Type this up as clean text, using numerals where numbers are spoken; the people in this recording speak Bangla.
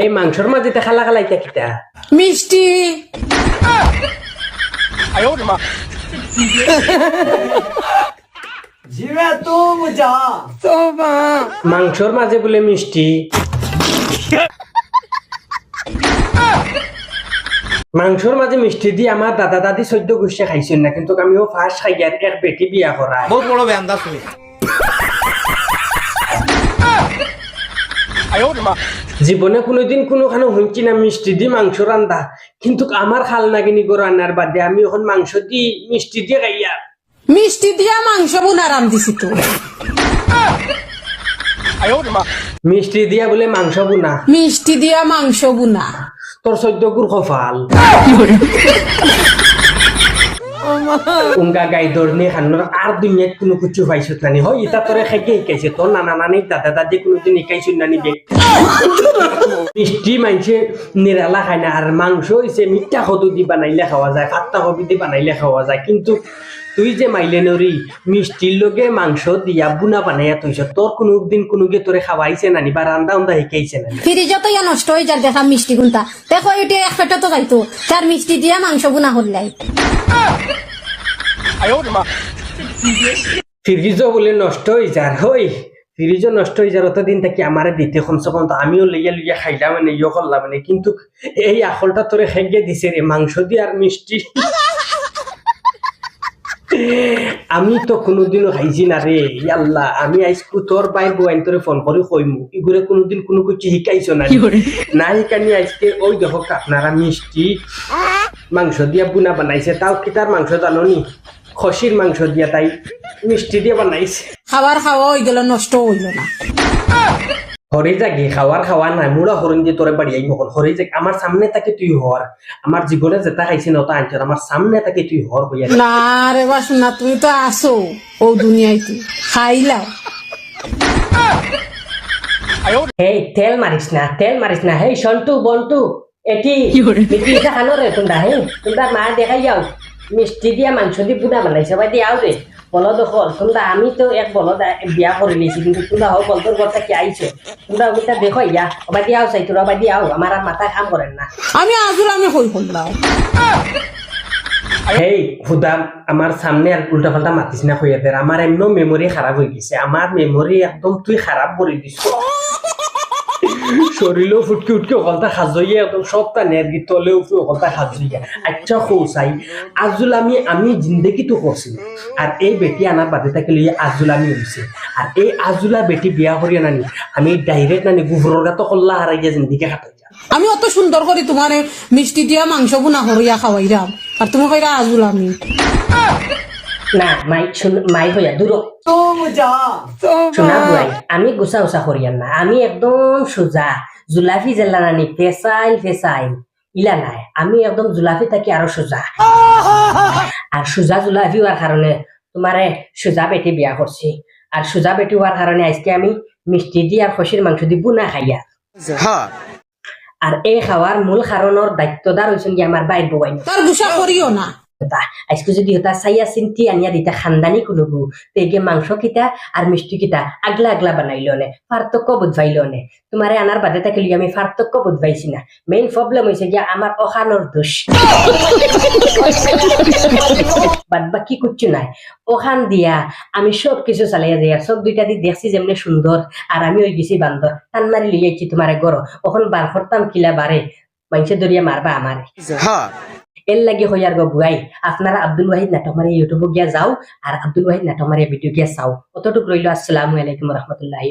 এই মাংসর মাঝে খালা খালাইতা কিতা মিষ্টি জিবে তুম যা তোবা মাংসর মাঝে বলে মিষ্টি মাংসর মাঝে মিষ্টি দিয়ে আমার দাদা দাদি 14 গোষ্ঠী খাইছেন না, কিন্তু আমিও ফার্স্ট খাই আর এক বেটি বিয়া করা। বহুত বড় বেন্দা শুনি জীবনে কোনোদিন কোনোখানে শুনছি না মিষ্টি দিয়ে মাংস রান্ধা, কিন্তু আমার খাল নাগিনি গো রান্নার বাদে আমি এখন মাংস দিয়ে মিষ্টি দিয়ে খাইয়া। মিষ্টি দিয়া মাংস বোনা রান্ধিছি তো মিষ্টি দিয়া বলে মাংস বুনা, মিষ্টি দিয়া মাংস বোনা তোর 14 গুর কপাল। উঙ্গা গাই দৌড়নি খানোর আর দুনিয়াত কোনো কিছু পাইছত নানি হয় এটা তোরে খেকে শিকাইছে তোর নানা নানি দাদা দাদি কোনোদিন শিকাইছিল নানি বে। মিষ্টি মাংসে নিরালা খায় না, আর মাংস হইছে মিঠা কদু দি বানাইলে খাওয়া যায়, পাত্তা কবি দি বানাইলে খাওয়া যায়, কিন্তু তুই যে মাইলে নরি মিষ্টির লগে মাংস দিয়া বুনা বানাইয়া তৈছ, তোর কোনোদিন কোনোকে তোরে খাওয়াইছে নানি বা রান্দা উন্দা শিকাইছে নানি? ফ্রিজত ইয়া নষ্ট হয়ে যায় দেখা মিষ্টি গুনটা দেখো এটা এক পেটে তো যাইতো তার মিষ্টি দিয়া মাংস গুনা হল্লাই ফ্রিজও বলে নষ্ট হয়ে যার হই, ফ্রিজও নষ্ট হয়ে যার অতদিন থাকি আমারে দিতে কমসে কম তো আমিও লইয়া লইয়া খাইলাম মানে ইয়ে করলাম মানে, কিন্তু এই আখলটা তোরে খাইয়ে দিছে রে মাংস দিয়ে আর মিষ্টি। আমি তো কোনোদিনও খাইছি না রে আল্লাহ, আমি আইসকু তোর বাইর বউয়াইন তোরে ফোন করে কইমু ইগুরে কোনোদিন কোনো কিছু শিকাইছো না না শিকানি আজকে ওই দেখো আপনারা মিষ্টি মাংস দিয়া বুনা বানাইছে, তাও কি তার মাংস জানো নি খসির মাংস দিয়া তাই মিষ্টি দিয়ে বানাইছে। খাবার খাওয়া হয়ে গেল নষ্ট হইল না হরে জাগি খাওয়ার খাওয়া নাই মুড়া হরণ দিয়ে তোরে বাড়ি আইব হরে জাগ আমার সামনে তাকে তুই হর, আমার জীবনে যেটা খাইছি না ওটা আনছে আমার সামনে তাকে তুই হর হইয়া। না রে বাসনা তুমি তো আসো ও দুনিয়াইতে খাইলাও। হেই তেল মারিস না হেই সন্টু বন্টু এটি মিষ্টি খানো রে তোমরা, হে তোমরা মা দেখাই যাও মিষ্টি দিয়া মাংস দিয়ে বুনা বানাইছে ভাই দিয়ে আও রে বলদ হল তোমরা। আমি তো এক বলদ বিয়া করে নিয়েছি, কিন্তু তোমরা হোক বলতোর ঘরটা কি আইছো তোমরা ওইটা দেখো ইয়া ওবাই দিয়ে আও চাই তোরা ওবাই দিয়ে আও আমার আর মাথা কাম করেন না। আমি আজুর আমি হই হল্লাও হেই খুদাম আমার সামনে আর উল্টা পাল্টা মাতিস না হইয়া দের, আমার এমন মেমোরি খারাপ হয়ে গেছে, আমার মেমোরি একদম তুই খারাপ করে দিস। শরীরও ফুটকে উঠকে ওখানটা সাজইয়া একদম সবটা নেরগি তলে উঠে ওখানটা সাজইয়া আচ্ছা খোসাই আজুল আমি জিন্দগি তো করছি, আর এই বেটি আনার বাদে থাকে লইয়া আজুল আমি হইছে, আর এই আজুলা বেটি বিয়া করিয়া নানি আমি ডাইরেক্ট নানি গুফরের গাতো কল্লা হারাইয়া জিন্দগি কাটাই যা। আমি অত সুন্দর করে তোমার মিষ্টি দিয়া মাংস বোনা হরিয়া খাওয়াইরাম আর তুমি কইরা আজুল আমি না মাই হইয়া দূর তুম যা শোনা বুয়াই আমি গুছা উচা করিয়ান না, আমি একদম সোজা জুলাফি জেলা নানি ফেসাইল ইলা নাই, আমি একদম জুলাফি থাকি আরো সোজা, আর সোজা জুলাফি হওয়ার কারণে তোমারে সোজা বেটি বিয়া করছি, আর সোজা বেটি হওয়ার কারণে আজকে আমি মিষ্টি দিয়ে আর খসির মাংস দি বুনা খাইয়া। আর এই খাওয়ার মূল কারণের দায়িত্বদার হয়েছেন কি আমার বাইর বউয়াইন। তার গুসা করিও না আজকে যদি হতা সাইয়া চিন্তি আনিয়া দিতা খানদানি কোনো গু তেগে মাংস কিতা আর মিষ্টি কিতা আগলা আগলা বানাইলো নে পার্থক্য বুঝবাইলো নে, তোমারে আনার বাদে থাকিলি আমি পার্থক্য বুঝবাইছি না। মেইন প্রবলেম হয়েছে গিয়া আমার ওখানোর দোষ, বাদ বাকি কিচ্ছু নাই। ওখান দিয়া আমি সব কিছু চালাইয়া দিয়া সব দুইটা দি দেখছি যেমনি সুন্দর, আর আমি ওই গেছি বান্দর টান মারি লইয়াছি তোমারে গড় ওখান বার করতাম কিলা বারে মানুষের দরিয়া মারবা আমারে। এর লাগে হইয়ার গো বুয়াই আপনারা আব্দুল ওয়াহিদ নাটক মারিয়া ইউটিউবে গিয়া যাও আর আব্দুল ওয়াহিদ নাটক মারিয়া ভিডিও গিয়া চাও। অতটুকু রইল। আসসালামু আলাইকুম রহমতুল্লাহি।